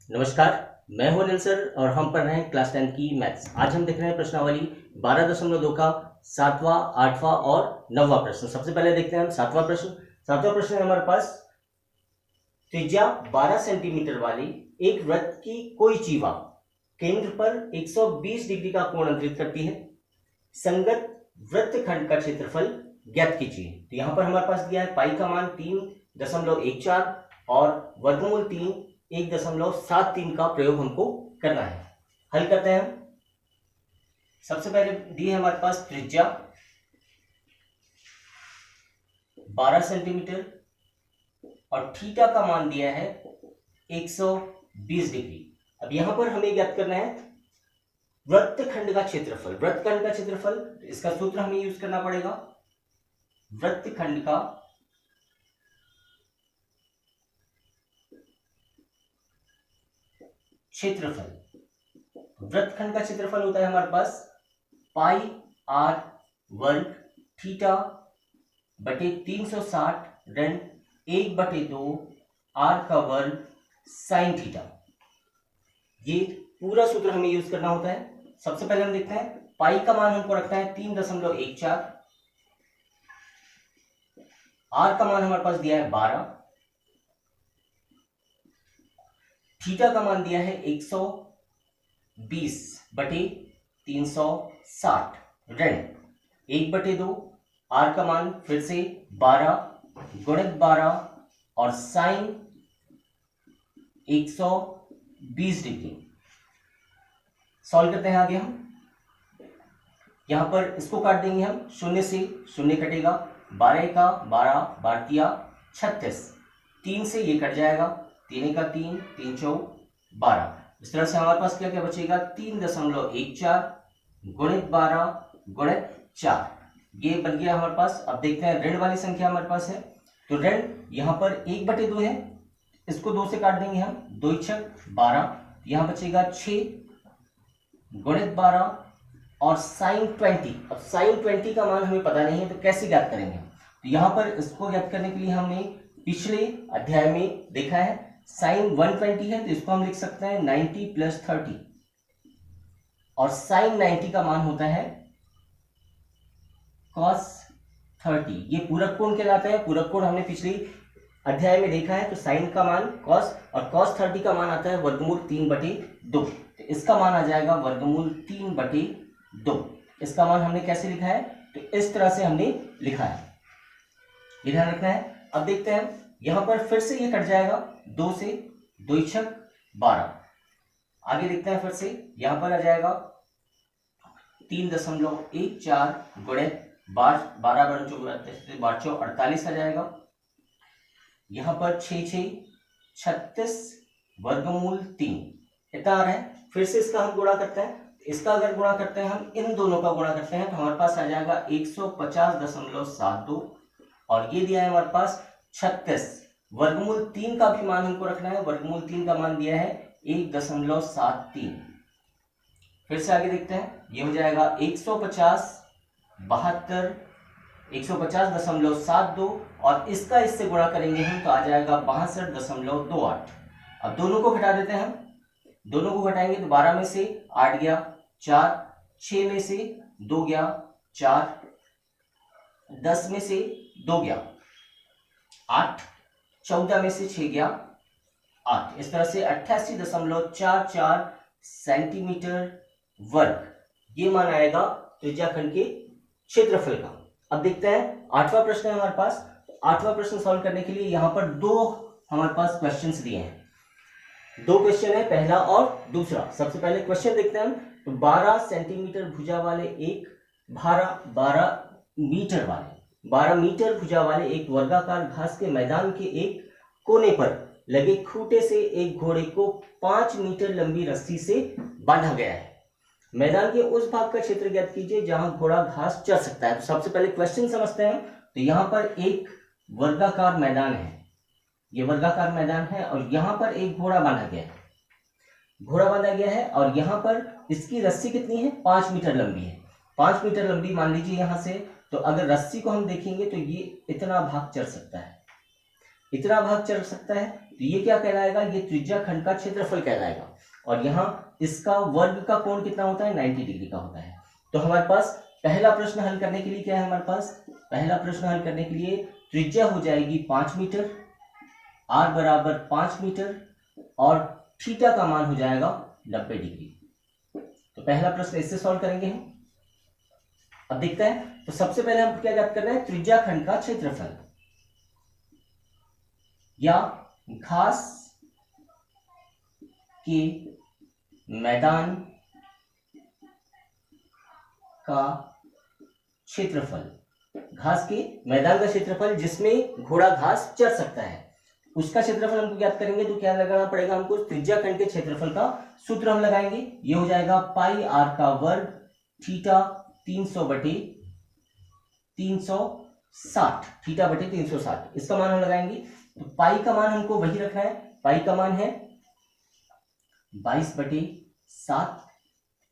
नमस्कार, मैं हूं अनिल सर और हम पढ़ रहे हैं क्लास 10 की मैथ्स। आज हम देख रहे हैं प्रश्नावली 12.2 का 7वां, 8वां और 9वां प्रश्न। सबसे पहले देखते हैं हम 7वां प्रश्न। 7वां प्रश्न है हमारे पास, त्रिज्या 12 सेंटीमीटर वाली एक वृत्त की कोई जीवा केंद्र पर 120 डिग्री का कोण अंकित करती है। संगत वृत्तखंड का क्षेत्रफल ज्ञात कीजिए। तो यहां पर हमारे पास दिया है पाई का मान 3.14 और वर्गमूल 3 1.73 का प्रयोग हमको करना है। हल करते हैं हम। सबसे पहले दी है हमारे पास त्रिज्या 12 सेंटीमीटर और थीटा का मान दिया है 120 डिग्री। अब यहां पर हमें ज्ञात करना है वृत्तखंड का क्षेत्रफल। वृत्तखंड का क्षेत्रफल, इसका सूत्र हमें यूज करना पड़ेगा। वृत्तखंड का क्षेत्रफल, वृत्तखंड का क्षेत्रफल होता है हमारे पास पाई आर वर्ग थीटा बटे 360 ऋण 1/2 आर का वर्ग साइन थीटा। ये पूरा सूत्र हमें यूज करना होता है। सबसे पहले हम देखते हैं पाई का मान हमको रखना है 3.14, आर का मान हमारे पास दिया है 12, थीटा का मान दिया है 120 बटे 360 ऋण 1/2, आर का मान फिर से 12 गुणित 12 और साइन 120 डिग्री। सॉल्व करते हैं आगे हम। यहां पर इसको काट देंगे हम, शून्य से शून्य कटेगा, 12 का 12 12 36, 3 से ये कट जाएगा, 3 का 3 3 4 12। इस तरह से हमारे पास क्या क्या बचेगा 3.14 गुणित 12 गुणित 4, ये बन गया हमारे पास। अब देखते हैं ऋण वाली संख्या हमारे पास है, तो ऋण यहां पर 1/2 है, इसको 2 से काट देंगे हम, 2 6 12, यहां बचेगा 6 गुणित 12 और साइन 20। अब साइन 20 का मान हमें पता नहीं है, तो कैसे ज्ञात करेंगे? तो यहां पर इसको ज्ञात करने के लिए हमने पिछले अध्याय में देखा है साइन 120 है, तो इसको हम लिख सकते हैं 90 + 30 और साइन 90 का मान होता है cos 30। ये पूरक कोण कहलाता है। पूरक कोण हमने पिछले अध्याय में देखा है, तो साइन का मान cos और cos 30 का मान आता है वर्गमूल 3/2। तो इसका मान आ जाएगा वर्गमूल 3/2। इसका मान हमने कैसे लिखा है? तो इस तरह से हमने लिखा है, ये ध्यान रखना है। अब देखते हैं यहां पर फिर से ये कट जाएगा, 2 से 2 6 12। आगे देखते हैं फिर से, यहां पर आ जाएगा 3.14 गुणित 12 48 आ जाएगा। यहां पर 6 6 36 वर्गमूल 3 इतना आ रहा है। फिर से इसका हम गुणा करते हैं, इसका अगर गुणा करते हैं हम, इन दोनों का गुणा करते हैं, तो हमारे पास आ जाएगा 150.72 और ये दिया है हमारे पास 36। वर्गमूल 3 का भी मान हमको रखना है, वर्गमूल 3 का मान दिया है 1.73। फिर से आगे देखते हैं, ये हो जाएगा 150.72 और इसका इससे गुणा करेंगे हम, तो आ जाएगा 62.28। अब दोनों को घटा देते हैं हम, दोनों को घटाएंगे तो 12 में से 8 गया 4, 6 में से 2 गया 4, 10 में से 2 गया 8, 14 में से 6 गया 8। इस तरह से 88.44 सेंटीमीटर वर्ग ये मान आएगा त्रिज्याखंड के क्षेत्रफल का। अब देखते हैं 8वां प्रश्न है हमारे पास। 8वां प्रश्न सॉल्व करने के लिए यहां पर 2 हमारे पास क्वेश्चंस दिए हैं, 2 क्वेश्चन है, पहला और दूसरा। सबसे पहले क्वेश्चन देखते हैं हम। तो 12 सेंटीमीटर भुजा वाले एक 12 मीटर भुजा वाले एक वर्गाकार घास के मैदान के एक कोने पर लगे खूंटे से एक घोड़े को 5 मीटर लंबी रस्सी से बांधा गया है। मैदान के उस भाग का क्षेत्र ज्ञात कीजिए जहां घोड़ा घास चर सकता है। तो सबसे पहले क्वेश्चन समझते हैं। तो यहां पर एक वर्गाकार मैदान है, ये वर्गाकार मैदान है और यहां पर एक घोड़ा बांधा गया है, घोड़ा बांधा गया है और यहां पर इसकी रस्सी कितनी है? 5 मीटर लंबी है। 5 मीटर लंबी मान लीजिए यहां से, तो अगर रस्सी को हम देखेंगे तो ये इतना भाग चढ़ सकता है, इतना भाग चढ़ सकता है। तो ये क्या कहलाएगा, ये त्रिज्या खंड का क्षेत्रफल कहलाएगा। और यहाँ इसका वर्ग का कोण कितना होता है, 90 डिग्री का होता है। तो हमारे पास पहला प्रश्न हल करने के लिए क्या है, हमारे पास पहला प्रश्न हल करने के लिए त्रिज्या हो जाएगी 5 मीटर, r बराबर 5 मीटर और थीटा का मान हो जाएगा 90 डिग्री। तो पहला प्रश्न इससे सॉल्व करेंगे हम। अब देखते हैं, तो सबसे पहले हम क्या ज्ञात कर रहे हैं, त्रिज्या खंड का क्षेत्रफल या घास के मैदान का क्षेत्रफल, घास के मैदान का क्षेत्रफल जिसमें घोड़ा घास चर सकता है, उसका क्षेत्रफल हमको ज्ञात करेंगे। तो क्या लगाना पड़ेगा हमको, त्रिज्या खंड के क्षेत्रफल का सूत्र हम लगाएंगे। ये हो जाएगा पाई आर का वर्ग थीटा 300 बटे 360, थीटा बटे 360, इसका मान हम लगाएंगे। तो पाई का मान हमको वही रखना है, पाई का मान है 22 बटे 7,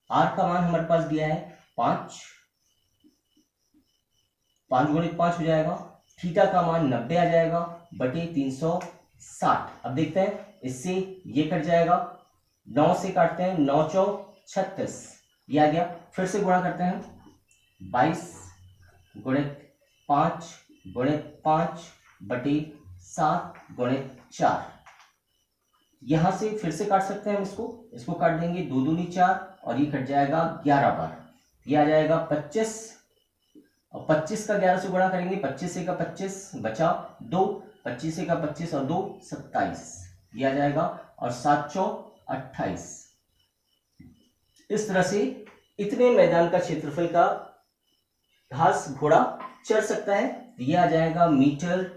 आर का मान हमारे पास दिया है 5, 5 गुणित 5 हो जाएगा, थीटा का मान 90 आ जाएगा बटे 360। अब देखते हैं, इससे ये कट जाएगा, 9 से काटते हैं, 9 चौक 36, ये आ गया। फिर से गुणा करते हैं, 22 गुणित 5 गुणित 5 बटे 7 गुणित 4, यहां से फिर से काट सकते हैं हम इसको काट देंगे, 2 दूनी 4 और ये कट जाएगा 11 बार, ये आ जाएगा 25 और 25 का 11 से गुणा करेंगे, 25 से का 25 बचा 2, 25 से का 25 और 2 27, ये आ जाएगा और 7 चौक 28। इस तरह से इतने मैदान का क्षेत्रफल का घास घोड़ा चर सकता है, ये आ जाएगा मीटर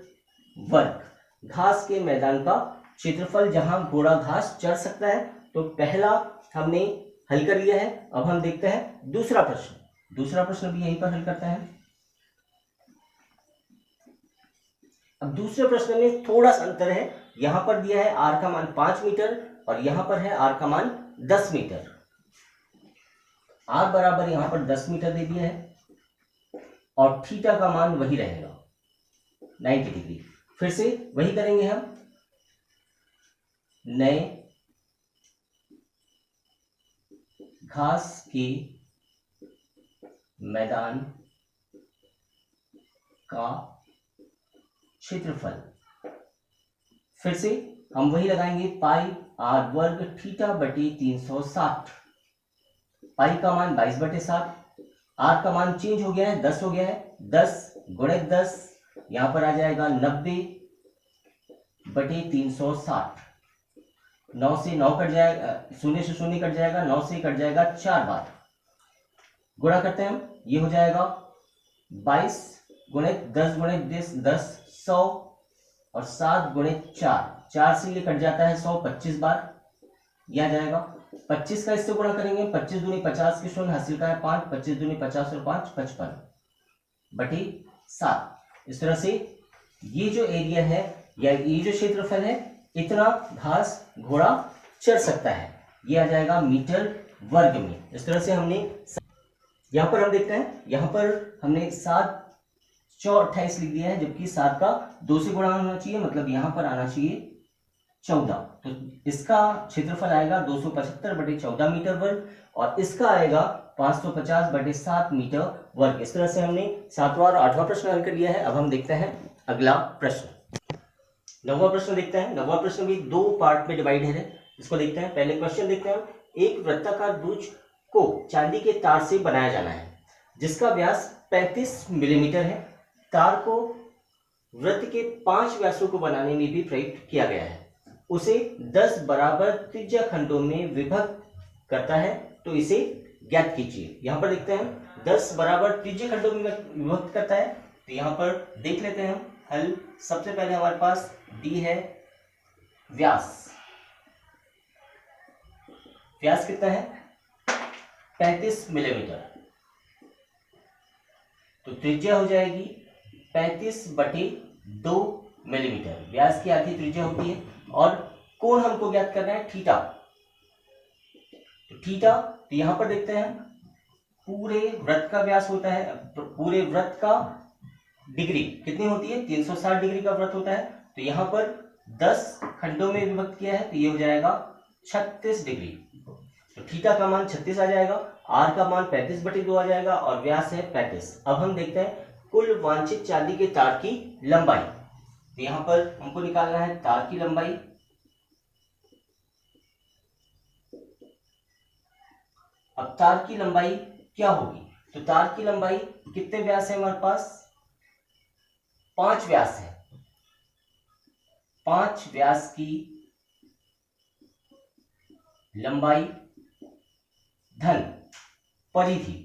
वर्ग। घास के मैदान का क्षेत्रफल जहां घोड़ा घास चर सकता है। तो पहला हमने हल कर लिया है। अब हम देखते हैं दूसरा प्रश्न, दूसरा प्रश्न भी यहीं पर हल करते हैं। अब दूसरे प्रश्न में थोड़ा सा अंतर है, यहां पर दिया है आर का मान 5 मीटर और यहां पर है आर का मान 10 मीटर। आर बराबर यहां पर 10 मीटर दे दिया है और थीटा का मान वही रहेगा 90 डिग्री। फिर से वही करेंगे हम, नए घास के मैदान का क्षेत्रफल, फिर से हम वही लगाएंगे, पाई आर वर्ग थीटा बटे 360, पाई का मान 22 बटे 7, आर का मान चेंज हो गया है, 10 हो गया है, 10 गुणित 10 यहां पर आ जाएगा 90 बटे 360, 9 से 9 कट जाएगा, 0 से 0 कट जाएगा, 9 से कट जाएगा 4 बार, गुणा करते हैं हम, ये हो जाएगा 22 गुणित 10 गुणित 10 100 और 7 गुणित 4 से ये कट जाता है 100, 25 बार, यह आ जाएगा। 25 का इससे गुणा करेंगे, 25 दूनी 50 के शून्य हासिल का है 5, 25 दूनी 50 और 5 55 बटे 7। इस तरह से ये जो एरिया है या ये जो क्षेत्रफल है, इतना घास घोड़ा चर सकता है, ये आ जाएगा मीटर वर्ग में। इस तरह से हमने यहां पर हम देखते हैं, यहां पर हमने 7 चौ 28 लिख दिया है, जबकि 7 का 2 से गुणा होना चाहिए, मतलब यहां पर आना चाहिए 14। तो इसका क्षेत्रफल आएगा 275 बटे 14 मीटर वर्ग और इसका आएगा 550 बटे 7 मीटर वर्ग। इस तरह से हमने 7वां और 8वां प्रश्न हल कर लिया है। अब हम देखते हैं अगला प्रश्न, 9वां प्रश्न देखते हैं। 9वां प्रश्न भी 2 पार्ट में डिवाइड है, इसको देखते हैं। पहले क्वेश्चन देखते हैं, एक वृत्ताकार ब्रूज को चांदी के तार से बनाया जाना है जिसका व्यास 35 मिलीमीटर है। तार को वृत्त के 5 व्यासों को बनाने में भी प्रयुक्त किया गया है। उसे 10 बराबर त्रिज्या खंडों में विभक्त करता है, तो इसे ज्ञात कीजिए। यहां पर देखते हैं 10 बराबर त्रिज्या खंडों में विभक्त करता है, तो यहां पर देख लेते हैं हम हल। सबसे पहले हमारे पास डी है व्यास, व्यास कितना है 35 मिलीमीटर, तो त्रिज्या हो जाएगी 35 बटे 2 मिलीमीटर। व्यास की आधी त्रिज्या होती है और कोण हमको ज्ञात करना है थीटा। तो थीटा, तो यहां पर देखते हैं पूरे वृत्त का व्यास होता है, पूरे वृत्त का डिग्री कितनी होती है 360 डिग्री का वृत्त होता है। तो यहां पर 10 खंडों में विभक्त किया है तो ये हो जाएगा 36 डिग्री। तो थीटा का मान 36 आ जाएगा, आर का मान 35/2 आ जाएगा और व्यास है 35। अब हम देखते हैं कुल वांछित चांदी के तार की लंबाई। तो यहां पर हमको निकालना है तार की लंबाई। अब तार की लंबाई क्या होगी? तो तार की लंबाई कितने व्यास है हमारे पास? 5 व्यास है। 5 व्यास की लंबाई धन परिधि।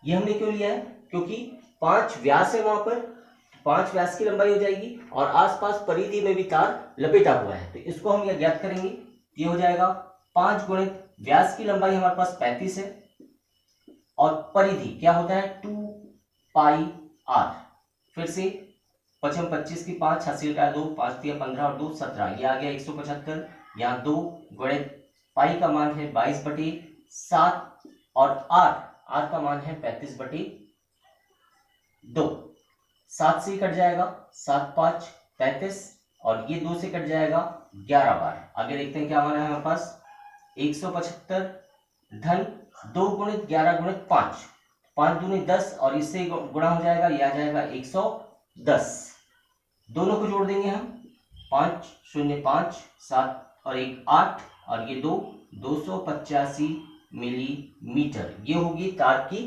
ये हमने क्यों लिया है? क्योंकि 5 व्यास है वहां पर, 5 व्यास की लंबाई हो जाएगी और आसपास परिधि में भी तार लपेटा हुआ है, तो इसको हम यह ज्ञात करेंगे। ये हो जाएगा 5 गुणित व्यास की लंबाई हमारे पास 35 है और परिधि क्या होता है 2 पाई आर। फिर से 5 25 की 5 हासिल का 2, 5 3 15 और 2 17, ये आ गया 175। यहाँ 2 गुणित पाई का मान है 22/7 और आर का मान है 35/2। 7 से कट जाएगा, 7 5 35 और ये 2 से कट जाएगा 11 बार। आगे देखते हैं क्या मान है हमारे पास 175 धन 2 गुणित 11 गुणित 5, 5 दूनी 10 और इससे गुणा हो जाएगा, ये आ जाएगा 110। दोनों को जोड़ देंगे हम, 5 0 5 7 और 1 8 और ये 285 मिलीमीटर। ये होगी तार की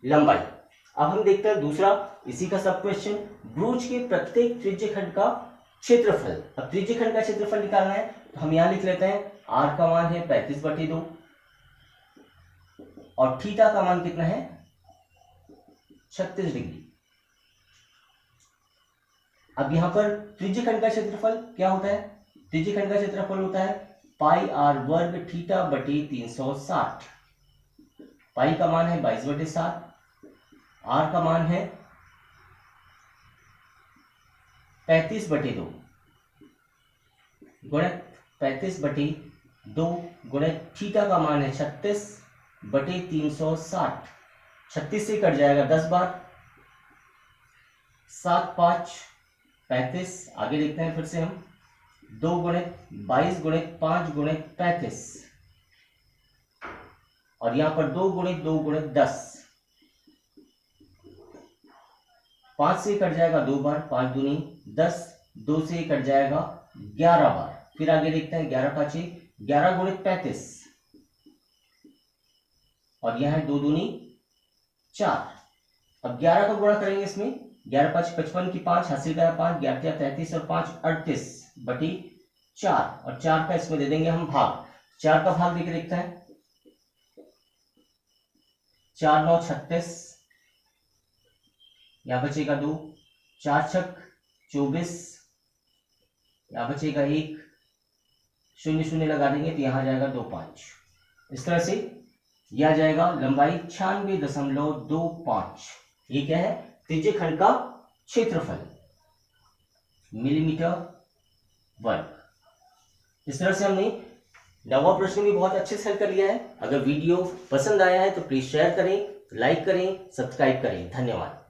लंबाई। अब हम देखते हैं दूसरा इसी का सब क्वेश्चन, ब्रूज के प्रत्येक त्रिज्यखंड का क्षेत्रफल। अब त्रिज्यखंड का क्षेत्रफल निकालना है तो हम यहां लिख लेते हैं आर का मान है 35/2 और थीटा का मान कितना है 36 डिग्री। अब यहां पर त्रिज्यखंड का क्षेत्रफल क्या होता है? त्रिज्यखंड का क्षेत्रफल होता है पाई आर वर्ग थीटा बटे 360। पाई का मान है 22/7, आर का मान है 35/2 गुणित 35/2 गुणित थीटा का मान है 36/360। 36 से कट जाएगा 10 बार, 7 5 35। आगे देखते हैं फिर से हम 2 गुणित 22 गुणित 5 गुणित 35 और यहां पर 2 गुणित 2 गुणित 10। 5 से कट जाएगा 2 बार, 5 दूनी 10, 2 से कट जाएगा 11 बार। फिर आगे देखते हैं 11 5 11 गुणित 35 और यह है 2 दूनी 4। अब 11 का गुणा करेंगे इसमें, 11 5 55 की 5 हासिल का 5, 11 33 और 5 38/4 और 4 का इसमें दे देंगे हम भाग। 4 का भाग देके देखते हैं, 4 9 36, यहां बचेगा 2, 4 छक 24, यहां बचेगा 1, 0 0 लगा देंगे तो यहां जाएगा 2 5। इस तरह से यह आ जाएगा लंबाई 96.25। ये क्या है? त्रिज्यखंड का क्षेत्रफल मिलीमीटर वर्ग। इस तरह से हमने 9वां प्रश्न भी बहुत अच्छे से हल कर लिया है। अगर वीडियो पसंद आया है तो प्लीज शेयर करें, लाइक करें, सब्सक्राइब करें। धन्यवाद।